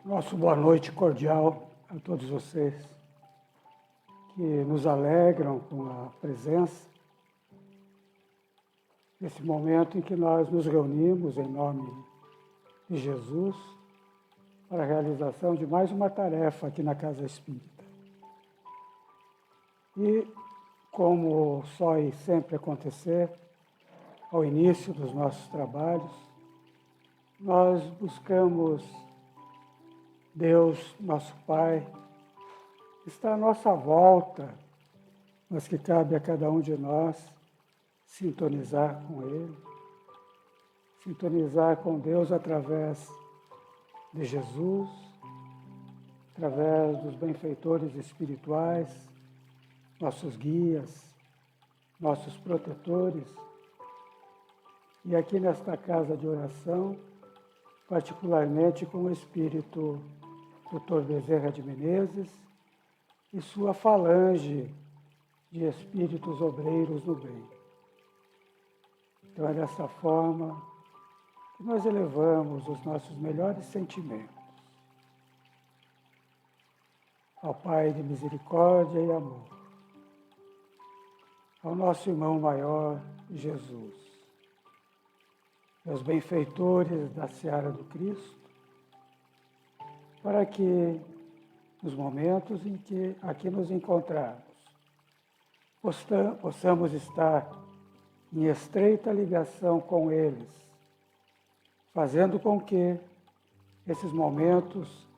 Nosso boa noite cordial a todos vocês que nos alegram com a presença nesse momento em que nós nos reunimos em nome de Jesus para a realização de mais uma tarefa aqui na Casa Espírita. E, como só e sempre acontecer, ao início dos nossos trabalhos, nós buscamos Deus, nosso Pai, está à nossa volta, mas que cabe a cada um de nós sintonizar com Ele, sintonizar com Deus através de Jesus, através dos benfeitores espirituais, nossos guias, nossos protetores, e aqui nesta casa de oração, particularmente com o Espírito Dr. Bezerra de Menezes e sua falange de espíritos obreiros no bem. Então é dessa forma que nós elevamos os nossos melhores sentimentos ao Pai de misericórdia e amor, ao nosso irmão maior, Jesus, e aos benfeitores da seara do Cristo, para que, nos momentos em que aqui nos encontrarmos, possamos estar em estreita ligação com eles, fazendo com que esses momentos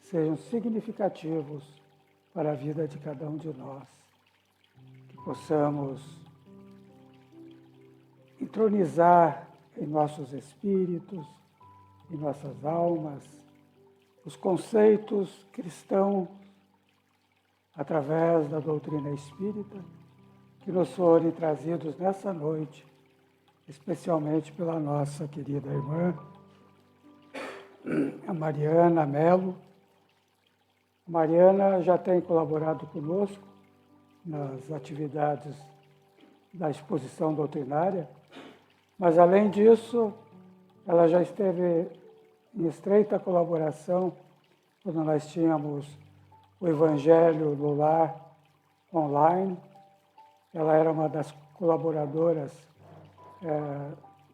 sejam significativos para a vida de cada um de nós, que possamos entronizar em nossos espíritos, em nossas almas, os conceitos cristãos através da doutrina espírita que nos forem trazidos nessa noite, especialmente pela nossa querida irmã, a Mariana Melo. A Mariana já tem colaborado conosco nas atividades da exposição doutrinária, mas, além disso, ela já esteve em estreita colaboração quando nós tínhamos o Evangelho no Lar online. Ela era uma das colaboradoras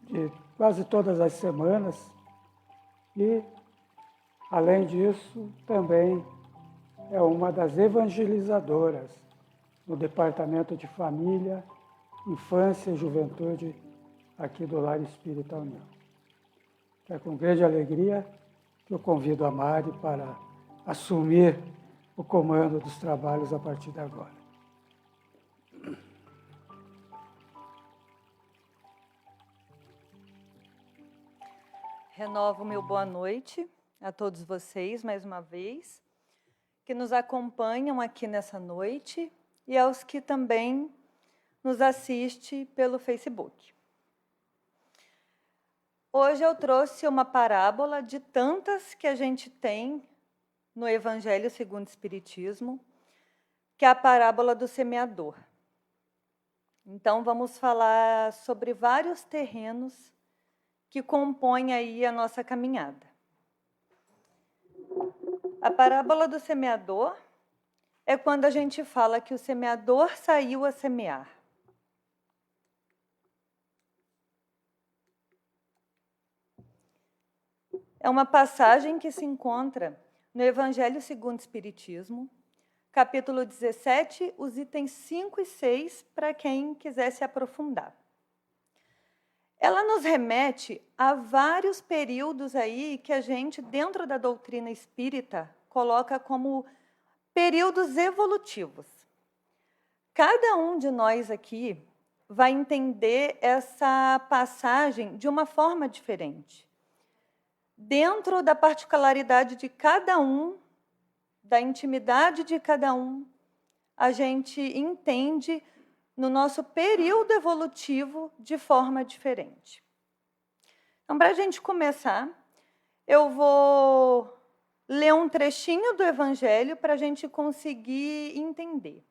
de quase todas as semanas e, além disso, também é uma das evangelizadoras no Departamento de Família, Infância e Juventude aqui do Lar Espírita União. É com grande alegria que eu convido a Mari para assumir o comando dos trabalhos a partir de agora. Renovo meu boa noite a todos vocês, mais uma vez, que nos acompanham aqui nessa noite e aos que também nos assistem pelo Facebook. Hoje eu trouxe uma parábola de tantas que a gente tem no Evangelho segundo o Espiritismo, que é a parábola do semeador. Então, vamos falar sobre vários terrenos que compõem aí a nossa caminhada. A parábola do semeador é quando a gente fala que o semeador saiu a semear. É uma passagem que se encontra no Evangelho segundo o Espiritismo, capítulo 17, os itens 5 e 6, para quem quiser se aprofundar. Ela nos remete a vários períodos aí que a gente, dentro da doutrina espírita, coloca como períodos evolutivos. Cada um de nós aqui vai entender essa passagem de uma forma diferente. Dentro da particularidade de cada um, da intimidade de cada um, a gente entende no nosso período evolutivo de forma diferente. Então, para a gente começar, eu vou ler um trechinho do Evangelho para a gente conseguir entender.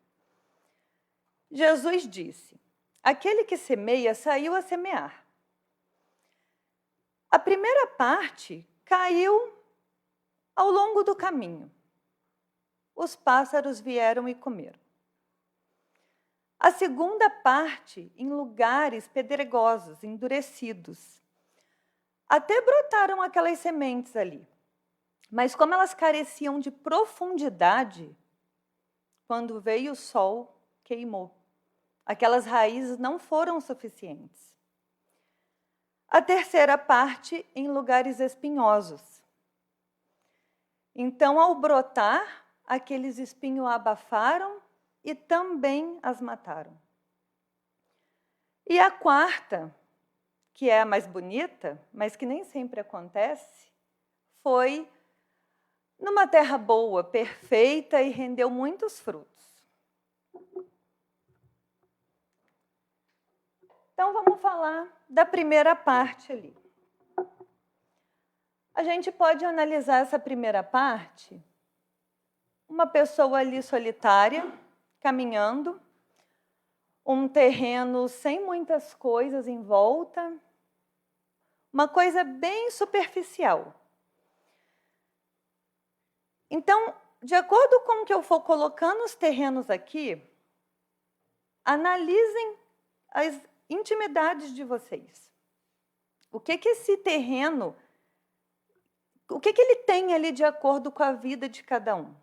Jesus disse: aquele que semeia saiu a semear. A primeira parte caiu Ao longo do caminho, os pássaros vieram e comeram. A segunda parte, em lugares pedregosos, endurecidos. Até brotaram aquelas sementes ali. Mas como elas careciam de profundidade, quando veio o sol, queimou. Aquelas raízes não foram suficientes. A terceira parte, em lugares espinhosos. Então, ao brotar, aqueles espinhos abafaram e também as mataram. E a quarta, que é a mais bonita, mas que nem sempre acontece, foi numa terra boa, perfeita e rendeu muitos frutos. Então, vamos falar da primeira parte ali. A gente pode analisar essa primeira parte, uma pessoa ali solitária, caminhando, um terreno sem muitas coisas em volta, uma coisa bem superficial. Então, de acordo com o que eu for colocando os terrenos aqui, analisem as intimidades de vocês. O que esse terreno, o que ele tem ali de acordo com a vida de cada um?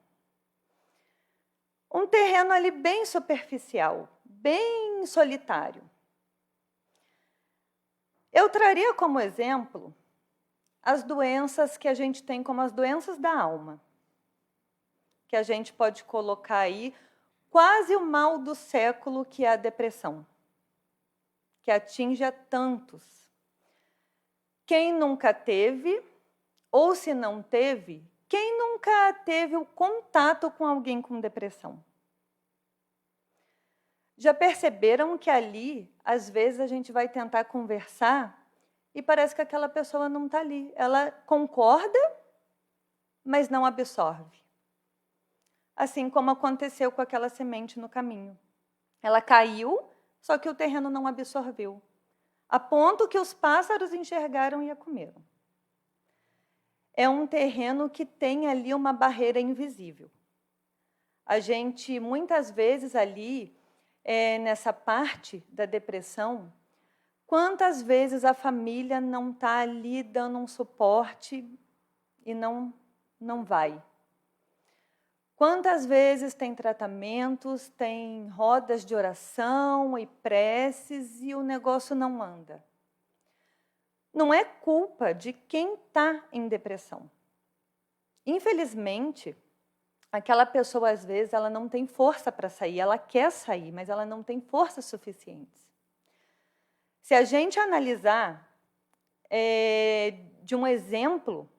Um terreno ali bem superficial, bem solitário. Eu traria como exemplo as doenças que a gente tem como as doenças da alma, que a gente pode colocar aí quase o mal do século, que é a depressão, que atinge a tantos. Quem nunca teve, ou se não teve, quem nunca teve o contato com alguém com depressão? Já perceberam que ali, às vezes, a gente vai tentar conversar e parece que aquela pessoa não está ali. Ela concorda, mas não absorve. Assim como aconteceu com aquela semente no caminho. Ela caiu, só que o terreno não absorveu, a ponto que os pássaros enxergaram e a comeram. É um terreno que tem ali uma barreira invisível. A gente, muitas vezes ali, nessa parte da depressão, quantas vezes a família não está ali dando um suporte e não vai? Quantas vezes tem tratamentos, tem rodas de oração e preces e o negócio não anda? Não é culpa de quem está em depressão. Infelizmente, aquela pessoa, às vezes, ela não tem força para sair, ela quer sair, mas ela não tem forças suficientes. Se a gente analisar de um exemplo,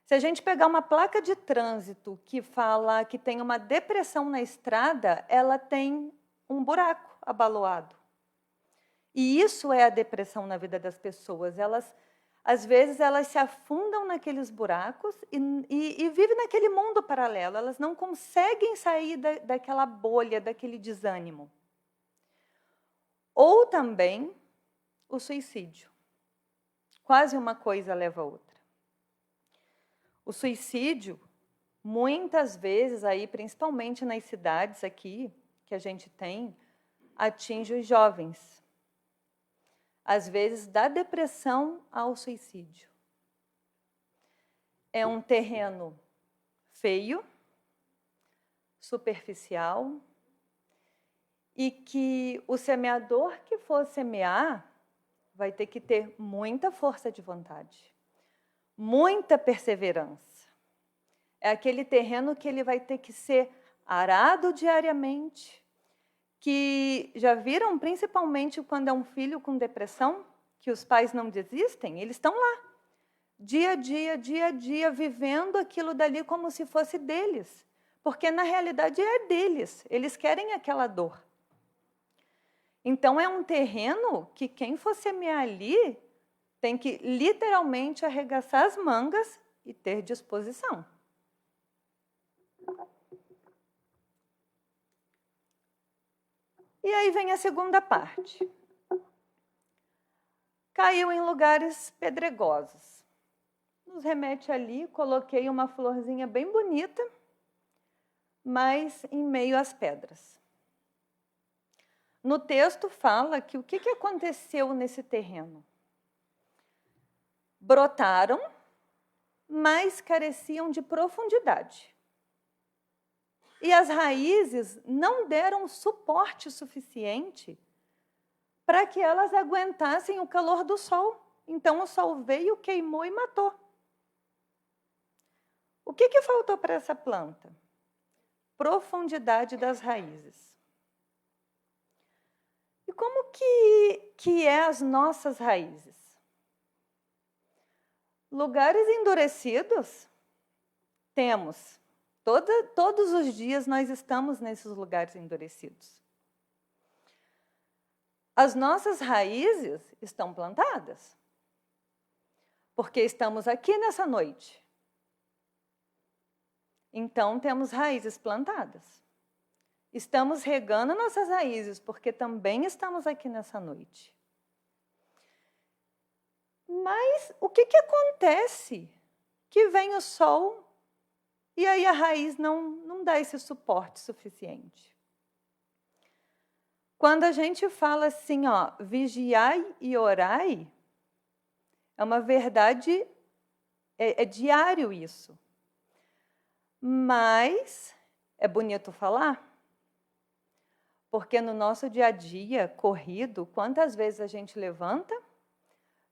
se a gente pegar uma placa de trânsito que fala que tem uma depressão na estrada, ela tem um buraco abaloado. E isso é a depressão na vida das pessoas. Às vezes, elas se afundam naqueles buracos e vivem naquele mundo paralelo. Elas não conseguem sair daquela bolha, daquele desânimo. Ou também o suicídio. Quase uma coisa leva a outra. O suicídio, muitas vezes, aí, principalmente nas cidades aqui que a gente tem, atinge os jovens. Às vezes, da depressão ao suicídio. É um terreno feio, superficial, e que o semeador que for semear vai ter que ter muita força de vontade, muita perseverança. É aquele terreno que ele vai ter que ser arado diariamente, que já viram, principalmente quando é um filho com depressão, que os pais não desistem, eles estão lá, dia a dia, vivendo aquilo dali como se fosse deles, porque na realidade é deles, eles querem aquela dor. Então é um terreno que quem for semear ali tem que literalmente arregaçar as mangas e ter disposição. E aí vem a segunda parte. Caiu em lugares pedregosos. nos remete ali, coloquei uma florzinha bem bonita, mas em meio às pedras. No texto fala que o que aconteceu nesse terreno? Brotaram, mas careciam de profundidade. E as raízes não deram suporte suficiente para que elas aguentassem o calor do sol. Então o sol veio, queimou e matou. O que faltou para essa planta? Profundidade das raízes. E como que é as nossas raízes? Lugares endurecidos? Temos. Todos os dias nós estamos nesses lugares endurecidos. As nossas raízes estão plantadas. Porque estamos aqui nessa noite. Então, temos raízes plantadas. Estamos regando nossas raízes, porque também estamos aqui nessa noite. Mas o que acontece? Que vem o sol e aí a raiz não dá esse suporte suficiente. Quando a gente fala assim, ó, vigiai e orai, é uma verdade, é diário isso. Mas é bonito falar, porque no nosso dia a dia, corrido, quantas vezes a gente levanta,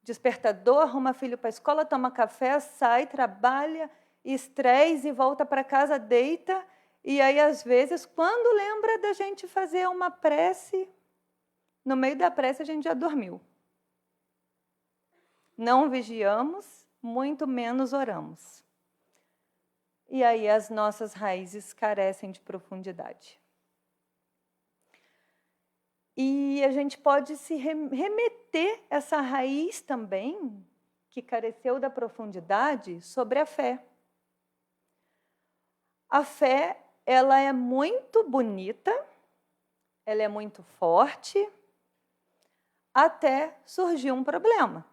despertador, arruma filho para a escola, toma café, sai, trabalha, estresse e volta para casa, deita. E aí, às vezes, quando lembra da gente fazer uma prece, no meio da prece a gente já dormiu. Não vigiamos, muito menos oramos. E aí as nossas raízes carecem de profundidade. E a gente pode se remeter essa raiz também, que careceu da profundidade, sobre a fé. A fé, ela é muito bonita, ela é muito forte, até surgir um problema.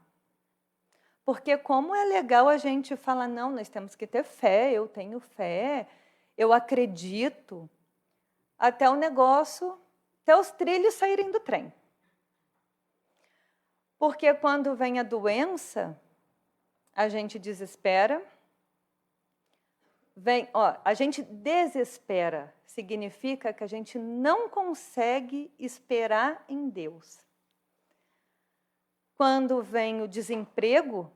Porque como é legal a gente falar, não, nós temos que ter fé, eu tenho fé, eu acredito, até o negócio, até os trilhos saírem do trem. Porque quando vem a doença, a gente desespera. A gente desespera, significa que a gente não consegue esperar em Deus. Quando vem o desemprego,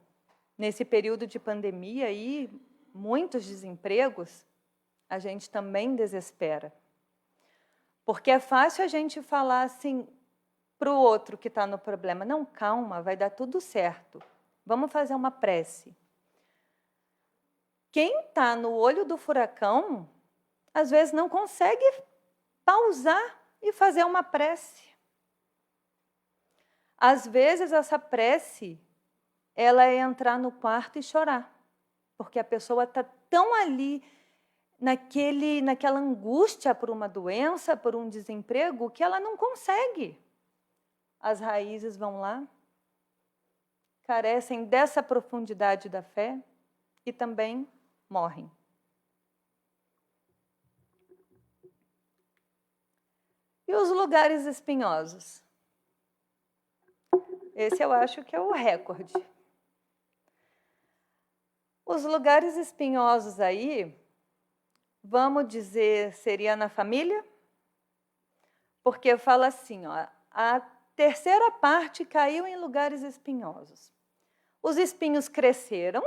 nesse período de pandemia aí, muitos desempregos, a gente também desespera. Porque é fácil a gente falar assim para o outro que está no problema, não, calma, vai dar tudo certo, vamos fazer uma prece. Quem está no olho do furacão, às vezes não consegue pausar e fazer uma prece. Às vezes essa prece, ela é entrar no quarto e chorar, porque a pessoa está tão ali, naquela angústia por uma doença, por um desemprego, que ela não consegue. As raízes vão lá, carecem dessa profundidade da fé e também morrem. E os lugares espinhosos? Esse eu acho que é o recorde. Os lugares espinhosos aí, vamos dizer, seria na família? Porque fala assim, ó, a terceira parte caiu em lugares espinhosos. Os espinhos cresceram,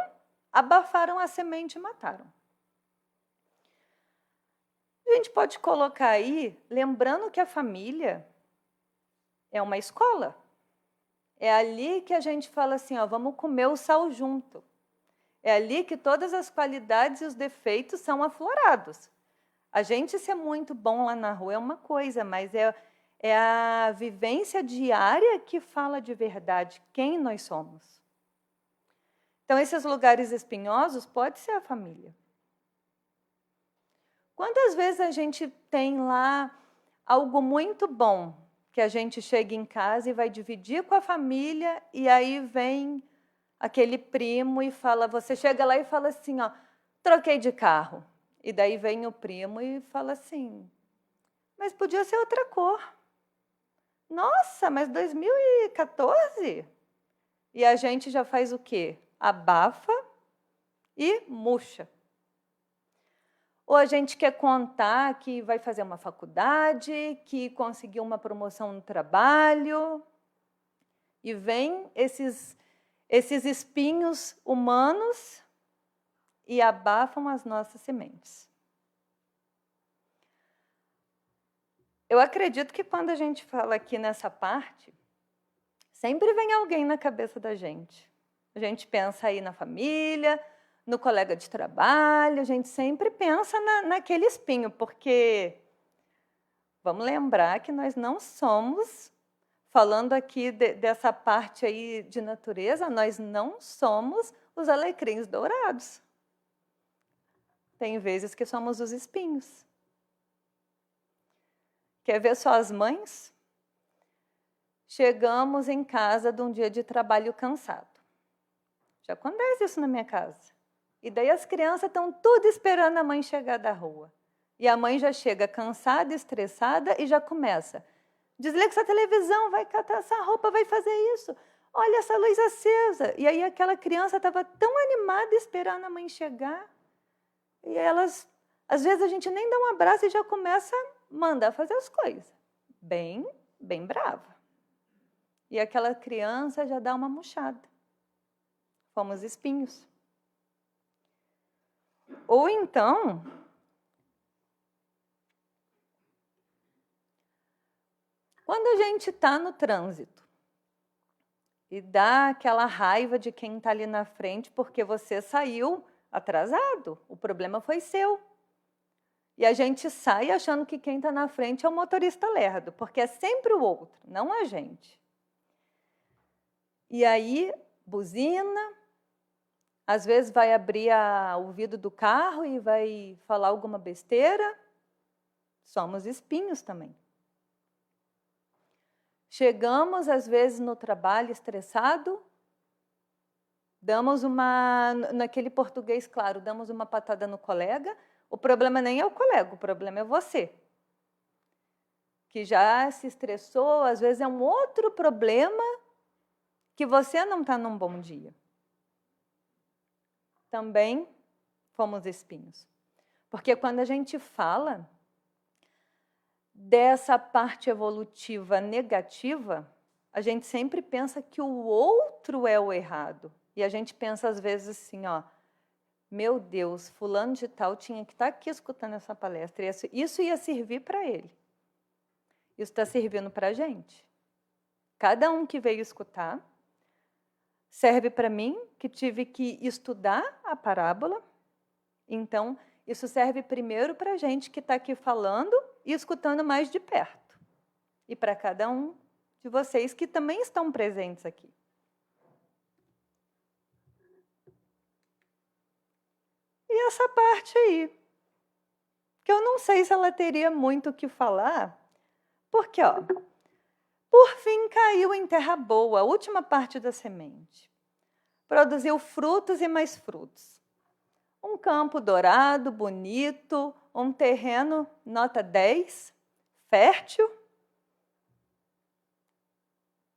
abafaram a semente e mataram. A gente pode colocar aí, lembrando que a família é uma escola. É ali que a gente fala assim, ó, vamos comer o sal junto. É ali que todas as qualidades e os defeitos são aflorados. A gente ser muito bom lá na rua é uma coisa, mas é a vivência diária que fala de verdade quem nós somos. Então, esses lugares espinhosos pode ser a família. Quantas vezes a gente tem lá algo muito bom, que a gente chega em casa e vai dividir com a família, e aí vem aquele primo e fala, você chega lá e fala assim, ó, troquei de carro. E daí vem o primo e fala assim, mas podia ser outra cor. Nossa, mas 2014? E a gente já faz o quê? Abafa e murcha. Ou a gente quer contar que vai fazer uma faculdade, que conseguiu uma promoção no trabalho, e vem esses espinhos humanos e abafam as nossas sementes. Eu acredito que quando a gente fala aqui nessa parte, sempre vem alguém na cabeça da gente. A gente pensa aí na família, no colega de trabalho, a gente sempre pensa naquele espinho, porque vamos lembrar que nós não somos, falando aqui dessa parte aí de natureza, nós não somos os alecrins dourados. Tem vezes que somos os espinhos. Quer ver só as mães? Chegamos em casa de um dia de trabalho cansado. Já acontece isso na minha casa. E daí as crianças estão tudo esperando a mãe chegar da rua. E a mãe já chega cansada, estressada e já começa. Desliga essa televisão, vai catar essa roupa, vai fazer isso. Olha essa luz acesa. E aí aquela criança estava tão animada esperando a mãe chegar. E elas, às vezes a gente nem dá um abraço e já começa a mandar fazer as coisas. Bem brava. E aquela criança já dá uma murchada. Fomos espinhos. Ou então, quando a gente está no trânsito e dá aquela raiva de quem está ali na frente porque você saiu atrasado, o problema foi seu. E a gente sai achando que quem está na frente é o motorista lerdo, porque é sempre o outro, não a gente. E aí, buzina, às vezes vai abrir o vidro do carro e vai falar alguma besteira. Somos espinhos também. Chegamos, às vezes, no trabalho estressado, damos naquele português claro, damos uma patada no colega. O problema nem é o colega, o problema é você. Que já se estressou, às vezes é um outro problema que você não está num bom dia. Também fomos espinhos. Porque quando a gente fala dessa parte evolutiva negativa, a gente sempre pensa que o outro é o errado. E a gente pensa às vezes assim, ó, meu Deus, fulano de tal tinha que estar aqui escutando essa palestra. Isso ia servir para ele. Isso está servindo para a gente. Cada um que veio escutar serve para mim, que tive que estudar a parábola. Então, isso serve primeiro para a gente que está aqui falando e escutando mais de perto. E para cada um de vocês que também estão presentes aqui. E essa parte aí, que eu não sei se ela teria muito o que falar, porque, ó, por fim caiu em terra boa, a última parte da semente. Produziu frutos e mais frutos. Um campo dourado, bonito, um terreno nota 10, fértil.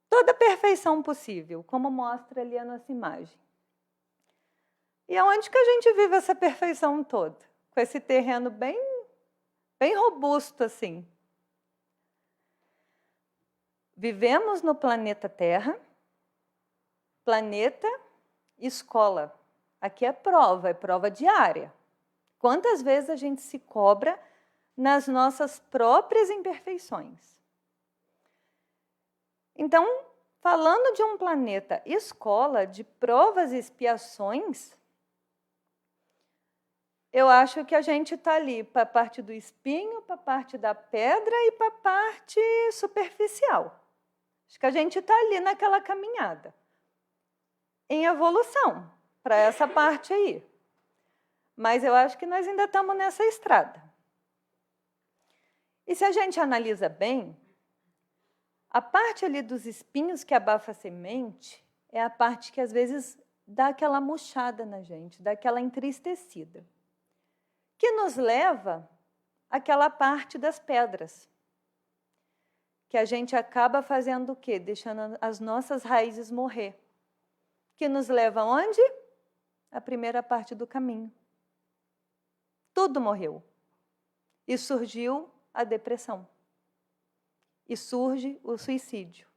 Toda a perfeição possível, como mostra ali a nossa imagem. E aonde que a gente vive essa perfeição toda? Com esse terreno bem robusto assim. Vivemos no planeta Terra, planeta escola. Aqui é prova diária. Quantas vezes a gente se cobra nas nossas próprias imperfeições? Então, falando de um planeta escola, de provas e expiações, eu acho que a gente está ali para a parte do espinho, para a parte da pedra e para a parte superficial. Acho que a gente está ali naquela caminhada, em evolução, para essa parte aí. Mas eu acho que nós ainda estamos nessa estrada. E se a gente analisa bem, a parte ali dos espinhos que abafa a semente é a parte que às vezes dá aquela murchada na gente, dá aquela entristecida, que nos leva àquela parte das pedras, que a gente acaba fazendo o quê? Deixando as nossas raízes morrer, que nos leva aonde? A primeira parte do caminho. Tudo morreu. E surgiu a depressão. E surge o suicídio.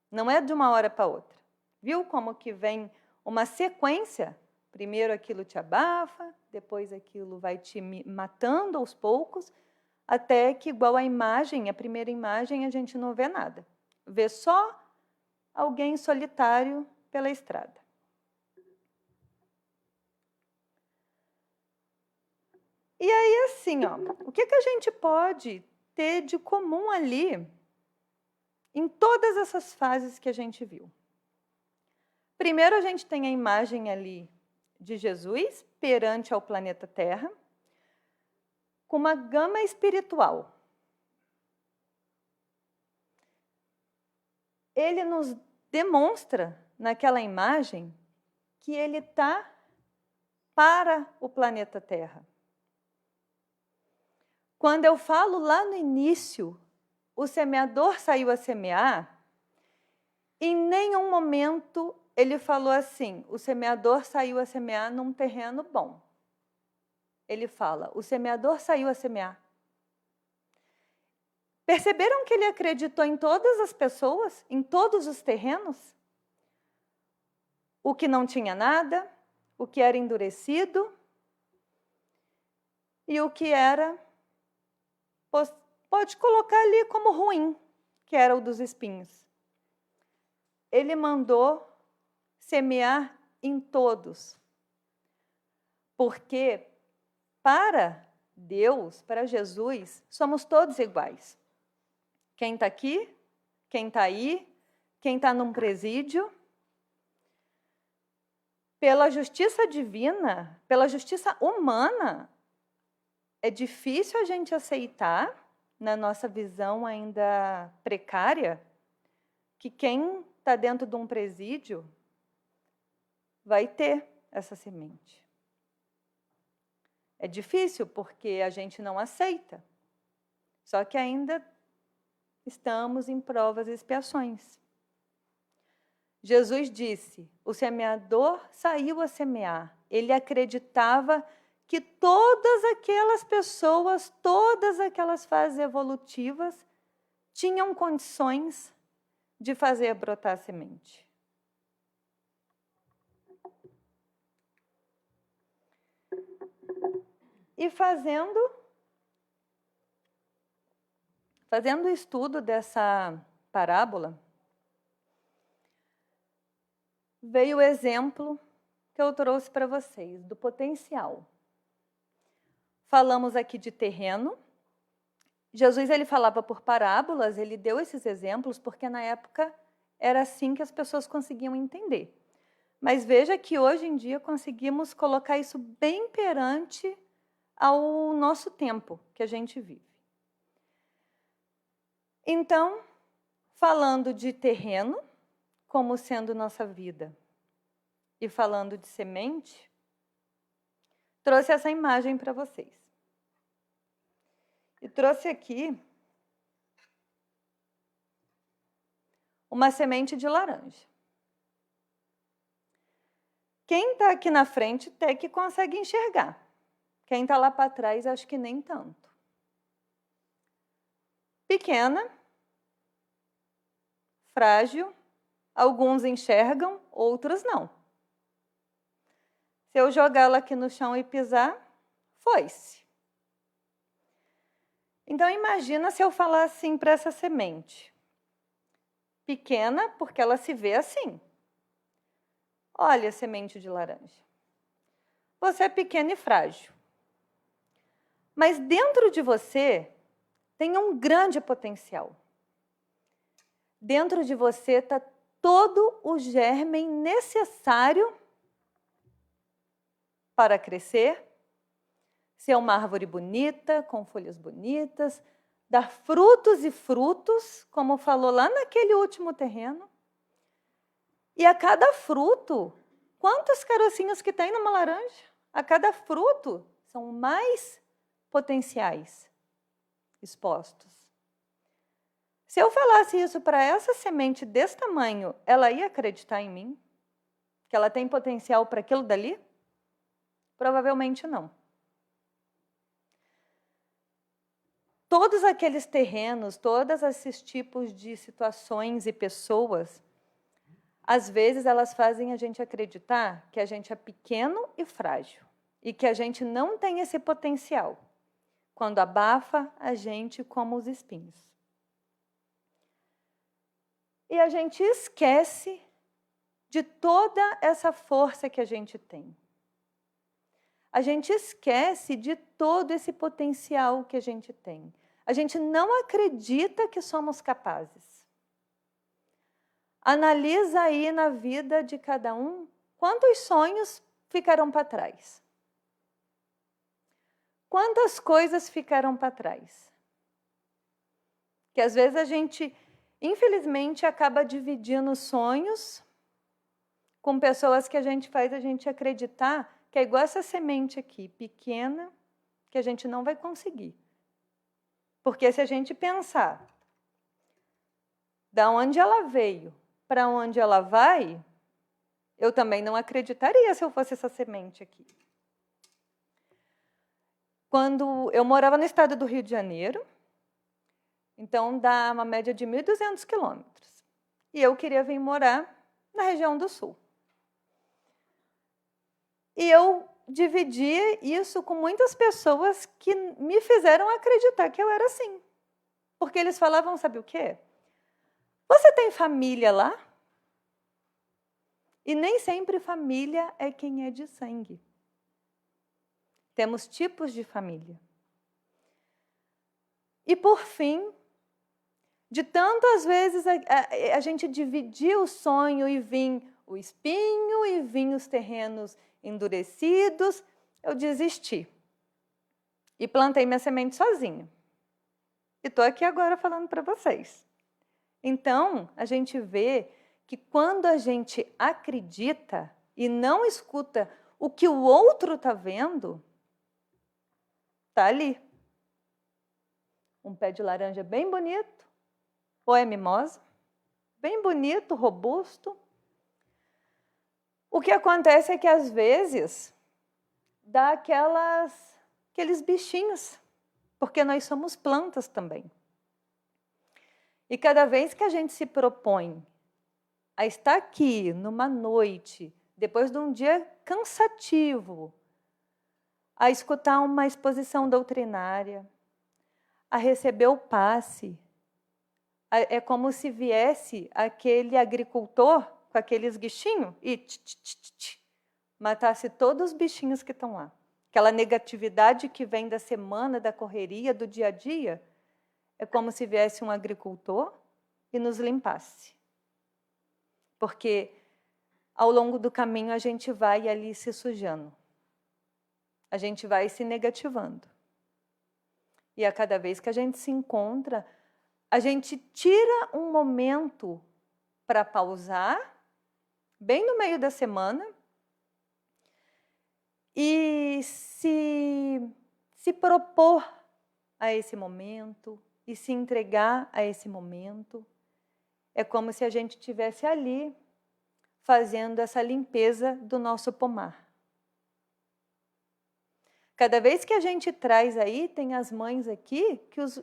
Não é de uma hora para outra. Viu como que vem uma sequência? Primeiro aquilo te abafa, depois aquilo vai te matando aos poucos, até que, igual a imagem, a primeira imagem, a gente não vê nada. Vê só alguém solitário pela estrada. E aí, assim, ó, o que a gente pode ter de comum ali em todas essas fases que a gente viu? Primeiro, a gente tem a imagem ali de Jesus perante ao planeta Terra, com uma gama espiritual. Ele nos demonstra, naquela imagem, que ele está para o planeta Terra. Quando eu falo lá no início, o semeador saiu a semear, em nenhum momento ele falou assim, o semeador saiu a semear num terreno bom. Ele fala, o semeador saiu a semear. Perceberam que ele acreditou em todas as pessoas, em todos os terrenos? O que não tinha nada, o que era endurecido e o que era, pode colocar ali como ruim, que era o dos espinhos. Ele mandou semear em todos, porque para Deus, para Jesus, somos todos iguais. Quem está aqui, quem está aí, quem está num presídio. Pela justiça divina, pela justiça humana, é difícil a gente aceitar, na nossa visão ainda precária, que quem está dentro de um presídio vai ter essa semente. É difícil porque a gente não aceita. Só que ainda estamos em provas e expiações. Jesus disse, o semeador saiu a semear. Ele acreditava que todas aquelas pessoas, todas aquelas fases evolutivas, tinham condições de fazer brotar a semente. E fazendo o estudo dessa parábola, veio o exemplo que eu trouxe para vocês, do potencial. Falamos aqui de terreno. Jesus ele falava por parábolas, ele deu esses exemplos, porque na época era assim que as pessoas conseguiam entender. Mas veja que hoje em dia conseguimos colocar isso bem perante ao nosso tempo que a gente vive. Então, falando de terreno, como sendo nossa vida, e falando de semente, trouxe essa imagem para vocês. E trouxe aqui uma semente de laranja. Quem está aqui na frente até que consegue enxergar. Quem está lá para trás, acho que nem tanto. Pequena, frágil, alguns enxergam, outros não. Se eu jogá-la aqui no chão e pisar, foi-se. Então, imagina se eu falar assim para essa semente. Pequena, porque ela se vê assim. Olha a semente de laranja. Você é pequena e frágil. Mas dentro de você tem um grande potencial. Dentro de você está todo o germe necessário para crescer, ser uma árvore bonita, com folhas bonitas, dar frutos e frutos, como falou lá naquele último terreno. E a cada fruto, Quantos carocinhos que tem numa laranja? A cada fruto são mais potenciais expostos. Se eu falasse isso para essa semente desse tamanho, ela ia acreditar em mim? Que ela tem potencial para aquilo dali? Provavelmente não. Todos aqueles terrenos, todos esses tipos de situações e pessoas, às vezes elas fazem a gente acreditar que a gente é pequeno e frágil e que a gente não tem esse potencial, quando abafa a gente como os espinhos. E a gente esquece de toda essa força que a gente tem. A gente esquece de todo esse potencial que a gente tem. A gente não acredita que somos capazes. Analisa aí na vida de cada um quantos sonhos ficaram para trás. Quantas coisas ficaram para trás. Que às vezes a gente, infelizmente, acaba dividindo sonhos com pessoas que a gente faz a gente acreditar que é igual essa semente aqui, pequena, que a gente não vai conseguir. Porque se a gente pensar da onde ela veio para onde ela vai, eu também não acreditaria se eu fosse essa semente aqui. Quando eu morava no estado do Rio de Janeiro, então dá uma média de 1.200 quilômetros. E eu queria vir morar na região do Sul. E eu dividi isso com muitas pessoas que me fizeram acreditar que eu era assim. Porque eles falavam, sabe o quê? Você tem família lá? E nem sempre família é quem é de sangue. Temos tipos de família. E por fim, de tantas vezes a gente dividir o sonho e vir o espinho e vir os terrenos endurecidos, eu desisti. E plantei minha semente sozinha. E estou aqui agora falando para vocês. Então, a gente vê que quando a gente acredita e não escuta o que o outro está vendo, está ali. Um pé de laranja bem bonito, ou é mimosa, bem bonito, robusto. O que acontece é que, às vezes, dá aqueles bichinhos, porque nós somos plantas também. E cada vez que a gente se propõe a estar aqui numa noite, depois de um dia cansativo, a escutar uma exposição doutrinária, a receber o passe, é como se viesse aquele agricultor com aqueles guichinhos e matasse todos os bichinhos que estão lá. Aquela negatividade que vem da semana, da correria, do dia a dia, é como se viesse um agricultor e nos limpasse. Porque ao longo do caminho a gente vai ali se sujando. A gente vai se negativando. E a cada vez que a gente se encontra, a gente tira um momento para pausar, bem no meio da semana, e se propor a esse momento, e se entregar a esse momento. É como se a gente estivesse ali fazendo essa limpeza do nosso pomar. Cada vez que a gente traz aí, tem as mães aqui,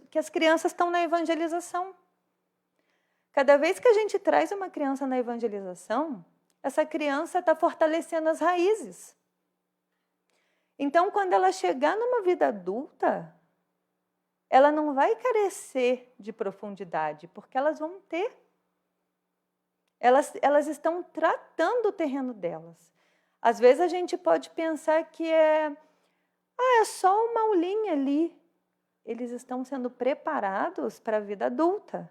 que as crianças estão na evangelização. Cada vez que a gente traz uma criança na evangelização, essa criança está fortalecendo as raízes. Então, quando ela chegar numa vida adulta, ela não vai carecer de profundidade, porque elas vão ter. Elas estão tratando o terreno delas. Às vezes a gente pode pensar que é só uma aulinha ali. Eles estão sendo preparados para a vida adulta.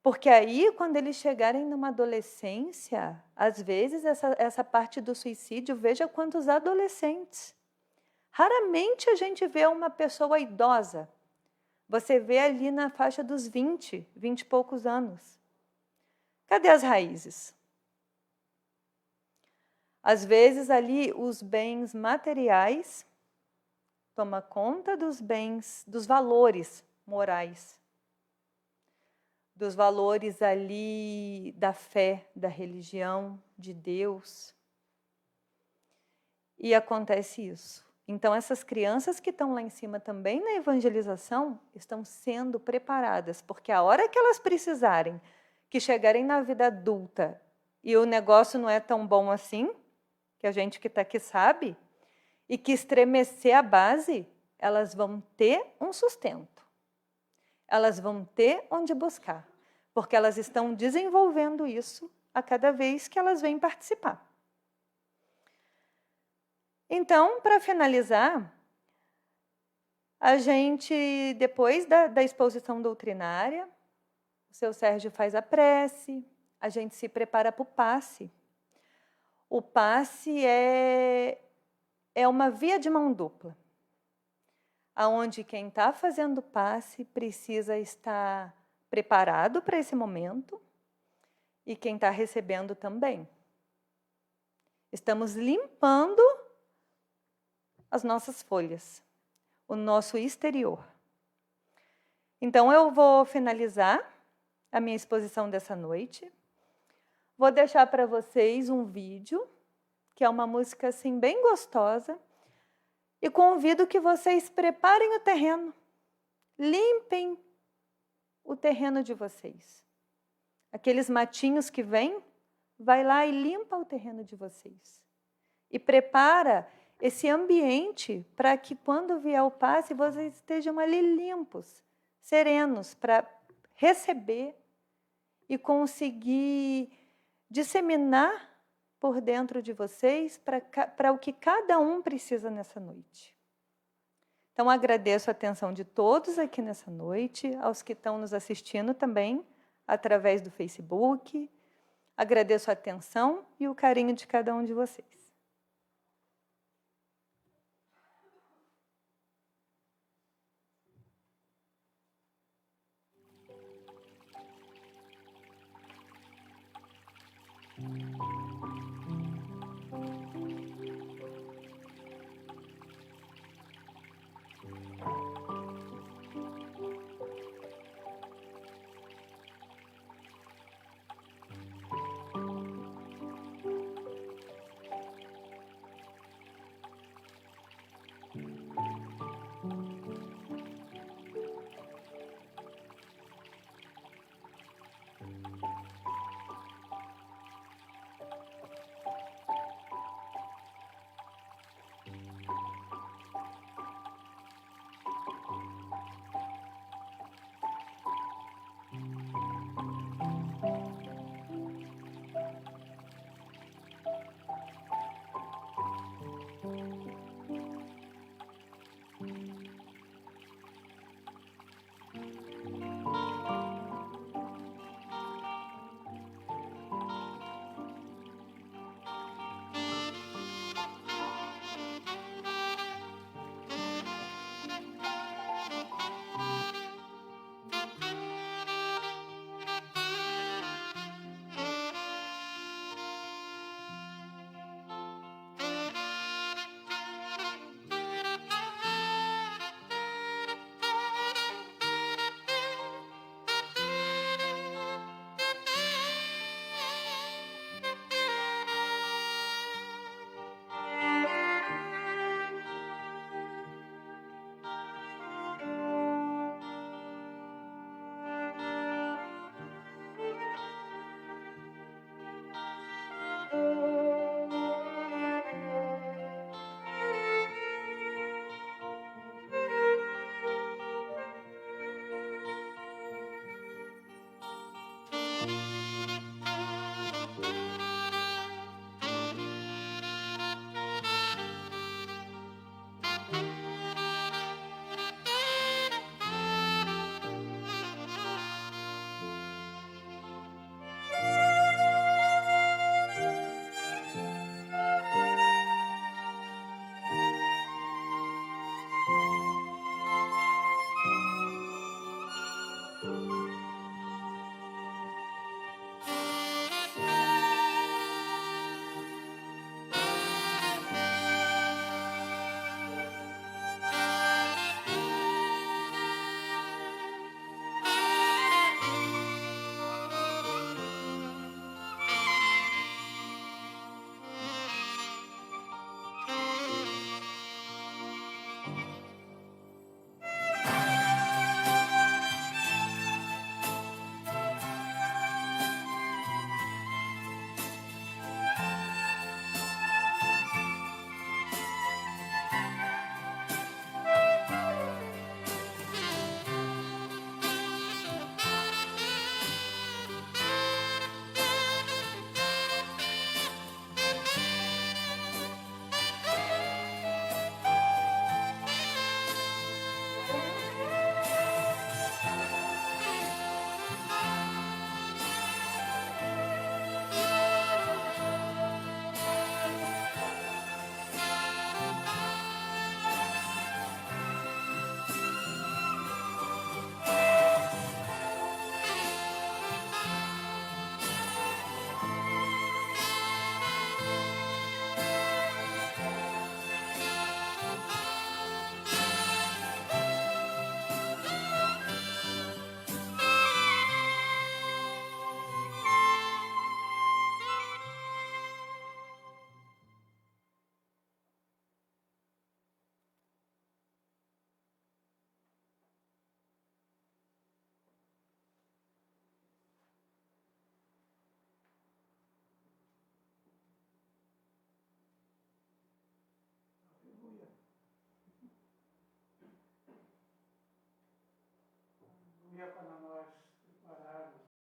Porque aí, quando eles chegarem numa adolescência, às vezes essa parte do suicídio, veja quantos adolescentes. Raramente a gente vê uma pessoa idosa. Você vê ali na faixa dos 20 e poucos anos. Cadê as raízes? Às vezes ali os bens materiais tomam conta dos bens, dos valores morais, dos valores ali da fé, da religião, de Deus. E acontece isso. Então, essas crianças que estão lá em cima também na evangelização estão sendo preparadas, porque a hora que elas precisarem, que chegarem na vida adulta e o negócio não é tão bom assim, que a gente que está aqui sabe, e que estremecer a base, elas vão ter um sustento. Elas vão ter onde buscar, porque elas estão desenvolvendo isso a cada vez que elas vêm participar. Então, para finalizar, a gente, depois da exposição doutrinária, o seu Sérgio faz a prece, a gente se prepara para o passe. O passe é uma via de mão dupla, onde quem está fazendo o passe precisa estar preparado para esse momento e quem está recebendo também. Estamos limpando as nossas folhas, o nosso exterior. Então, eu vou finalizar a minha exposição dessa noite. Vou deixar para vocês um vídeo, que é uma música assim bem gostosa, e convido que vocês preparem o terreno, limpem o terreno de vocês. Aqueles matinhos que vêm, vai lá e limpa o terreno de vocês. E prepara esse ambiente para que quando vier o passe, vocês estejam ali limpos, serenos, para receber e conseguir disseminar por dentro de vocês para o que cada um precisa nessa noite. Então, agradeço a atenção de todos aqui nessa noite, aos que estão nos assistindo também, através do Facebook. Agradeço a atenção e o carinho de cada um de vocês. com a